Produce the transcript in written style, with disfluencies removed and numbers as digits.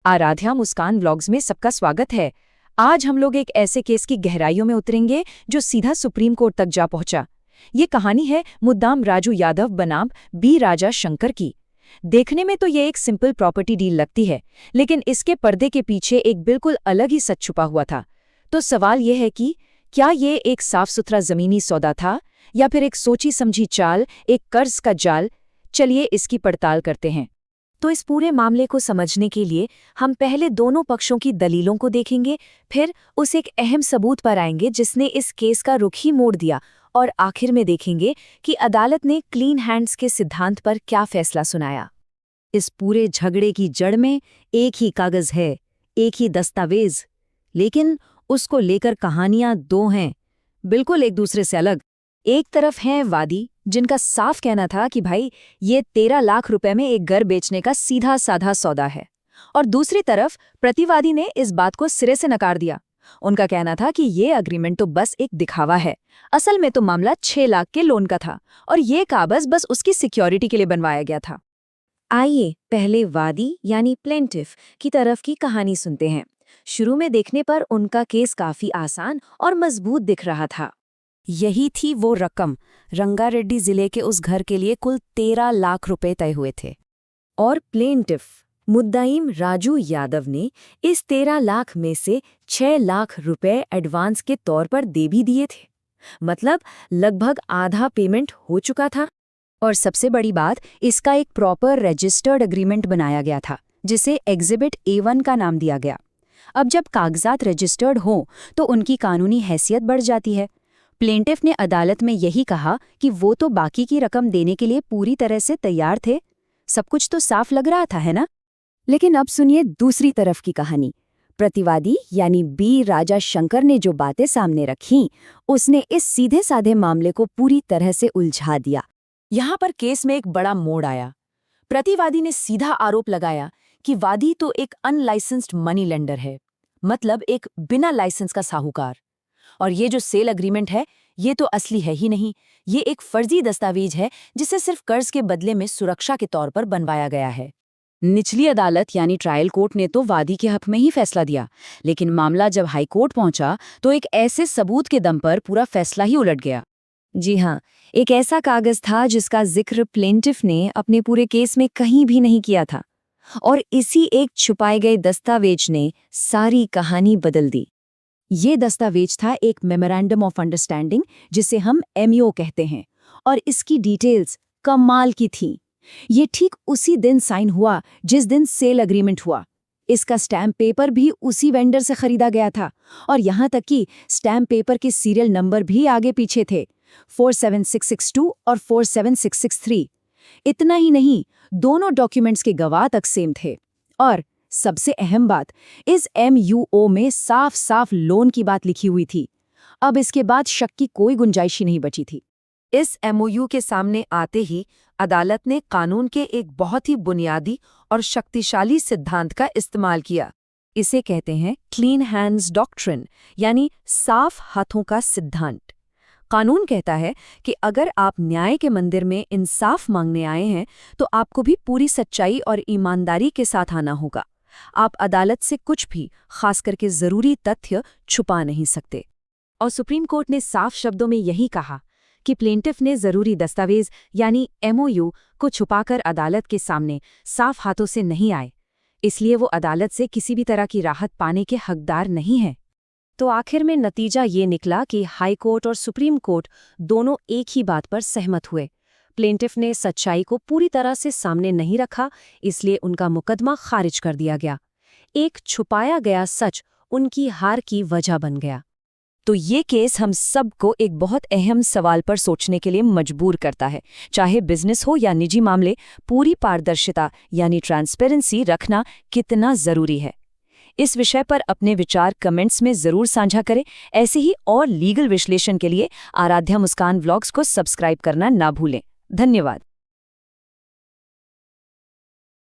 आराध्या मुस्कान vlogs में सबका स्वागत है। आज हम लोग एक ऐसे केस की गहराइयों में उतरेंगे जो सीधा सुप्रीम कोर्ट तक जा पहुंचा। ये कहानी है मुद्दाम राजू यादव बनाम बी राजा शंकर की। देखने में तो ये एक सिंपल प्रॉपर्टी डील लगती है, लेकिन इसके पर्दे के पीछे एक बिल्कुल अलग ही सच छुपा हुआ था। तो सवाल ये है कि क्या ये एक साफ सुथरा जमीनी सौदा था या फिर एक सोची समझी चाल, एक कर्ज का जाल? चलिए इसकी पड़ताल करते हैं। तो इस पूरे मामले को समझने के लिए हम पहले दोनों पक्षों की दलीलों को देखेंगे, फिर उस एक अहम सबूत पर आएंगे जिसने इस केस का रुख ही मोड़ दिया, और आखिर में देखेंगे कि अदालत ने क्लीन हैंड्स के सिद्धांत पर क्या फैसला सुनाया। इस पूरे झगड़े की जड़ में एक ही कागज है, एक ही दस्तावेज, लेकिन उसको लेकर कहानियां दो हैं, बिल्कुल एक दूसरे से अलग। एक तरफ हैं वादी जिनका साफ कहना था कि भाई ये 13 लाख रुपए में एक घर बेचने का सीधा साधा सौदा है, और दूसरी तरफ प्रतिवादी ने इस बात को सिरे से नकार दिया। उनका कहना था कि ये अग्रीमेंट तो बस एक दिखावा है, असल में तो मामला 6 लाख के लोन का था और ये कागज बस उसकी सिक्योरिटी के लिए बनवाया गया था। आइए पहले वादी यानी प्लेंटिफ की तरफ की कहानी सुनते हैं। शुरू में देखने पर उनका केस काफी आसान और मजबूत दिख रहा था। यही थी वो रकम, रंगारेड्डी जिले के उस घर के लिए कुल 13 लाख रुपए तय हुए थे, और प्लेंटिफ मुद्दाईम राजू यादव ने इस 13 लाख में से 6 लाख रुपए एडवांस के तौर पर दे भी दिए थे। मतलब लगभग आधा पेमेंट हो चुका था। और सबसे बड़ी बात, इसका एक प्रॉपर रजिस्टर्ड एग्रीमेंट बनाया गया था जिसे एग्जिबिट A1 का नाम दिया गया। अब जब कागजात रजिस्टर्ड हों तो उनकी कानूनी हैसियत बढ़ जाती है। प्लेंटिफ ने अदालत में यही कहा कि वो तो बाकी की रकम देने के लिए पूरी तरह से तैयार थे। सब कुछ तो साफ लग रहा था, है ना? लेकिन अब सुनिए दूसरी तरफ की कहानी। प्रतिवादी यानी बी राजा शंकर ने जो बातें सामने रखीं, उसने इस सीधे साधे मामले को पूरी तरह से उलझा दिया। यहाँ पर केस में एक बड़ा मोड़ आया। प्रतिवादी ने सीधा आरोप लगाया कि वादी तो एक अनलाइसेंस्ड मनी लेंडर है, मतलब एक बिना लाइसेंस का साहूकार। और ये जो सेल एग्रीमेंट है, ये तो असली है ही नहीं, ये एक फर्जी दस्तावेज है जिसे सिर्फ कर्ज के बदले में सुरक्षा के तौर पर बनवाया गया है। निचली अदालत यानी ट्रायल कोर्ट ने तो वादी के हक में ही फैसला दिया, लेकिन मामला जब हाई कोर्ट पहुंचा तो एक ऐसे सबूत के दम पर पूरा फैसला ही उलट गया। जी हाँ, एक ऐसा कागज था जिसका जिक्र प्लेंटिफ ने अपने पूरे केस में कहीं भी नहीं किया था, और इसी एक छुपाए गए दस्तावेज ने सारी कहानी बदल दी। ये दस्तावेज था एक मेमोरेंडम ऑफ अंडरस्टैंडिंग, जिसे हम MO कहते हैं, और इसकी डिटेल्स कमाल की थीं। ये ठीक उसी दिन साइन हुआ जिस दिन सेल एग्रीमेंट हुआ। इसका स्टैम्प पेपर भी उसी वेंडर से खरीदा गया था, और यहाँ तक कि स्टैम्प पेपर के सीरियल नंबर भी आगे पीछे थे, 47662 और 47663। इतना ही नहीं, दोनों डॉक्यूमेंट्स के गवाह तक सेम थे। और सबसे अहम बात, इस MUO में साफ साफ लोन की बात लिखी हुई थी। अब इसके बाद शक की कोई गुंजाइश ही नहीं बची थी। इस MOU के सामने आते ही अदालत ने कानून के एक बहुत ही बुनियादी और शक्तिशाली सिद्धांत का इस्तेमाल किया। इसे कहते हैं क्लीन हैंड्स डॉक्ट्रिन, यानी साफ हाथों का सिद्धांत। कानून कहता है कि अगर आप न्याय के मंदिर में इंसाफ मांगने आए हैं तो आपको भी पूरी सच्चाई और ईमानदारी के साथ आना होगा। आप अदालत से कुछ भी, खास करके जरूरी तथ्य, छुपा नहीं सकते। और सुप्रीम कोर्ट ने साफ शब्दों में यही कहा कि प्लेंटिफ ने जरूरी दस्तावेज यानी MOU को छुपाकर अदालत के सामने साफ हाथों से नहीं आए, इसलिए वो अदालत से किसी भी तरह की राहत पाने के हकदार नहीं हैं। तो आखिर में नतीजा ये निकला कि हाई कोर्ट और सुप्रीम कोर्ट दोनों एक ही बात पर सहमत हुए। प्लेंटिफ ने सच्चाई को पूरी तरह से सामने नहीं रखा, इसलिए उनका मुकदमा खारिज कर दिया गया। एक छुपाया गया सच उनकी हार की वजह बन गया। तो ये केस हम सबको एक बहुत अहम सवाल पर सोचने के लिए मजबूर करता है। चाहे बिजनेस हो या निजी मामले, पूरी पारदर्शिता यानी ट्रांसपेरेंसी रखना कितना जरूरी है। इस विषय पर अपने विचार कमेंट्स में जरूर साझा करें। ऐसे ही और लीगल विश्लेषण के लिए आराध्या मुस्कान व्लॉग्स को सब्सक्राइब करना ना भूलें। धन्यवाद।